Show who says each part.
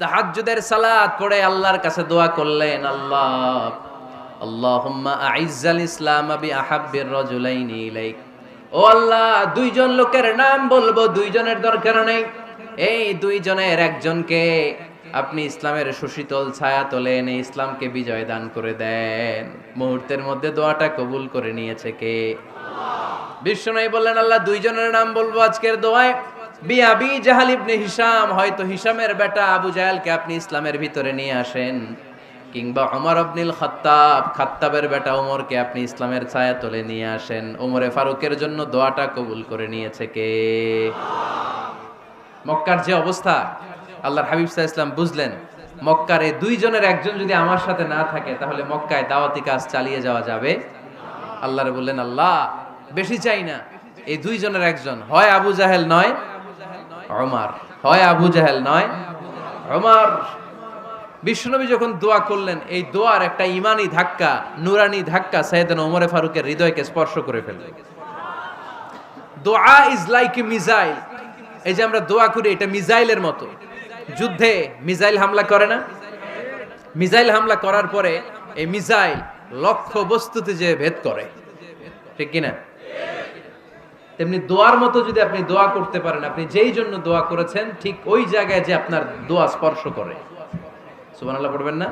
Speaker 1: তাহাজ্জুদের সালাত পড়ে আল্লাহর কাছে দোয়া করলেন, আল্লাহ আল্লাহুম্মা আইজ্জাল ইসলাম বিআহাব্বির রাজুলাইনি ইলাইক। ও আল্লাহ, দুইজন লোকের নাম বলবো, দুইজনের দরকার নেই, এই দুইজনের একজনকে আপনি ইসলামের সুশীতল ছায়া তলে এনে ইসলামকে বিজয় দান করে দেন। মুহূর্তের মধ্যে দোয়াটা কবুল করে নিয়েছে কে? বিশ্বনবী বললেন, আল্লাহ দুইজনের নাম বলবো আজকের দোয়ায়। বিআবি জাহাল ইবনে হিশাম, হয়তো হিশামের বেটা আবু জাহেলকে আপনি ইসলামের ভিতরে নিয়ে আসেন, কিংবা ওমর ইবনুল খাত্তাব, খাত্তাবের বেটা ওমরকে আপনি ইসলামের ছায়া তলে নিয়ে আসেন। ওমরে ফারুকের জন্য দোয়াটা কবুল করে নিয়েছে কে? মক্কার যে অবস্থা, আল্লাহর হাবিব সাল্লাল্লাহু আলাইহি ওয়াসাল্লাম বুঝলেন মক্কার এই দুইজনের একজন যদি আমার সাথে না থাকে তাহলে মক্কায় দাওয়াতি কাজ চালিয়ে যাওয়া যাবে। আল্লাহরে বললেন, আল্লাহ বেশি চাই না, এই দুইজনের একজন, হয় আবু জাহেল নয় ওমর, হয় আবু জাহেল নয় ওমর। বিশ্বনবী যখন দোয়া করলেন, এই দোয়ার একটা ইমানি ধাক্কা, নুরানি ধাক্কা সাইয়েদনা ওমর ফারুকের হৃদয়কে স্পর্শ করে ফেলল। দোয়া ইজ লাইক এ মিসাইল। এই যে আমরা দোয়া করি, এটা মিসাইলের মতো। যুদ্ধে মিসাইল হামলা করে না? মিসাইল হামলা করার পরে এই মিসাইল লক্ষ্য বস্তুতে যে ভেদ করে, ঠিক কিনা? তেমনি দোয়ার মতো যদি আপনি দোয়া করতে পারেন, আপনি যেই জন্য দোয়া করেছেন ঠিক ওই জায়গায় যে আপনার দোয়া স্পর্শ করে। সুবহানাল্লাহ পড়বেন না?